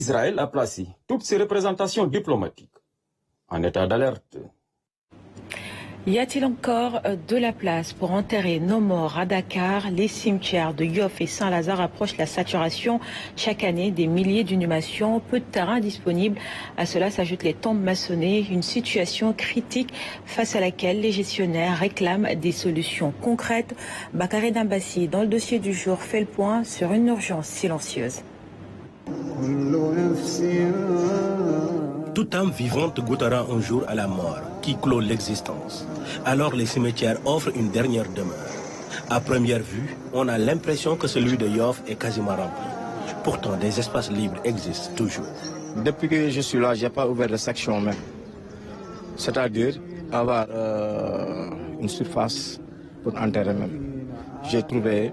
Israël a placé toutes ses représentations diplomatiques en état d'alerte. Y a-t-il encore de la place pour enterrer nos morts à Dakar? Les cimetières de Yoff et Saint-Lazare approchent la saturation. Chaque année, des milliers d'inhumations, peu de terrain disponible. À cela s'ajoutent les tombes maçonnées, une situation critique face à laquelle les gestionnaires réclament des solutions concrètes. Bakary Dambassi, dans le dossier du jour, fait le point sur une urgence silencieuse. Toute âme vivante goûtera un jour à la mort qui clôt l'existence. Alors les cimetières offrent une dernière demeure. À première vue, on a l'impression que celui de Yoff est quasiment rempli. Pourtant, des espaces libres existent toujours. Depuis que je suis là, je n'ai pas ouvert de section même. C'est-à-dire avoir une surface pour enterrer même. J'ai trouvé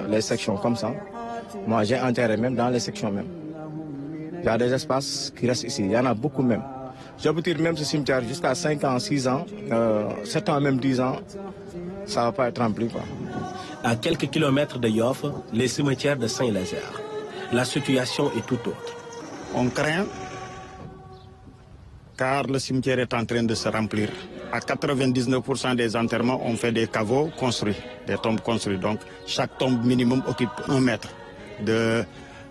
les sections comme ça. Moi, j'ai enterré même dans les sections même. Il y a des espaces qui restent ici, il y en a beaucoup même. Je peux dire même ce cimetière jusqu'à 5 ans, 6 ans, 7 ans, même 10 ans, ça ne va pas être rempli, quoi. À quelques kilomètres de Yoff, les cimetières de Saint-Lazare. La situation est tout autre. On craint car le cimetière est en train de se remplir. À 99% des enterrements, on fait des caveaux construits, des tombes construites. Donc chaque tombe minimum occupe 1 mètre de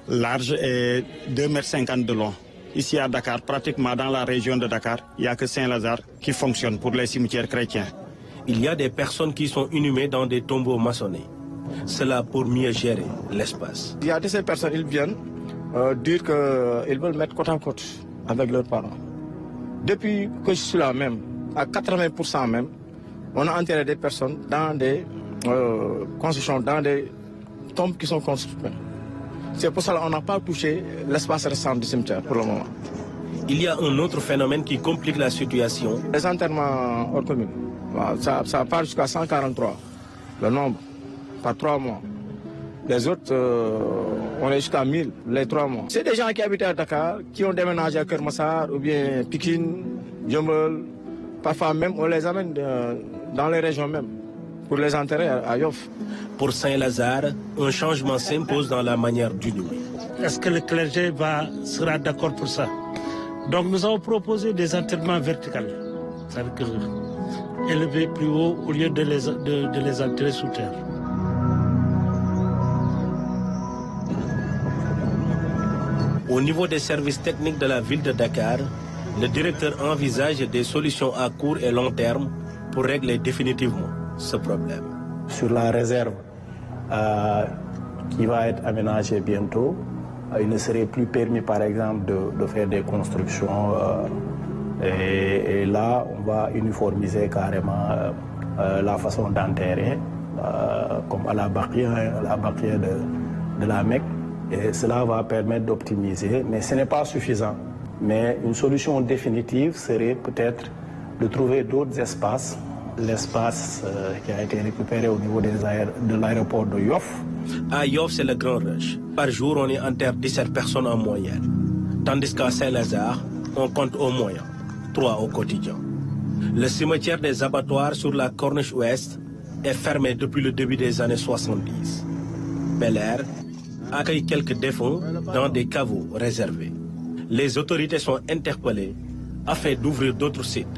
large et 2,50 m de long. Ici à Dakar, pratiquement dans la région de Dakar, il n'y a que Saint-Lazare qui fonctionne pour les cimetières chrétiens. Il y a des personnes qui sont inhumées dans des tombeaux maçonnés. Cela pour mieux gérer l'espace. Il y a de ces personnes, ils viennent dire qu'ils veulent mettre côte à côte avec leurs parents. Depuis que je suis là même, à 80% même, on a enterré des personnes dans des constructions, dans des tombes qui sont construites. C'est pour ça qu'on n'a pas touché l'espace restant du cimetière pour le moment. Il y a un autre phénomène qui complique la situation. Les enterrements hors commune, ça part jusqu'à 143, le nombre, par 3 mois. Les autres, on est jusqu'à 1000, les 3 mois. C'est des gens qui habitent à Dakar, qui ont déménagé à Kermassar, ou bien Pikine, Djembel. Parfois même, on les amène dans les régions même, pour les enterrer à Yoff. Pour Saint-Lazare, un changement s'impose dans la manière d'inhumer. Est-ce que le clergé sera d'accord pour ça? Donc nous avons proposé des enterrements verticaux, c'est-à-dire élevés plus haut au lieu de les enterrer sous terre. Au niveau des services techniques de la ville de Dakar, le directeur envisage des solutions à court et long terme pour régler définitivement ce problème. Sur la réserve qui va être aménagée bientôt, il ne serait plus permis par exemple de faire des constructions et là on va uniformiser carrément la façon d'enterrer comme à la Baqiya de la Mecque, et cela va permettre d'optimiser, mais ce n'est pas suffisant. Mais une solution définitive serait peut-être de trouver d'autres espaces. L'espace qui a été récupéré au niveau de l'aéroport de Yoff. À Yoff, c'est le grand rush. Par jour, on y enterre 17 personnes en moyenne. Tandis qu'à Saint-Lazare, on compte au moins 3 au quotidien. Le cimetière des abattoirs sur la corniche ouest est fermé depuis le début des années 70. Bel Air accueille quelques défunts dans des caveaux réservés. Les autorités sont interpellées afin d'ouvrir d'autres sites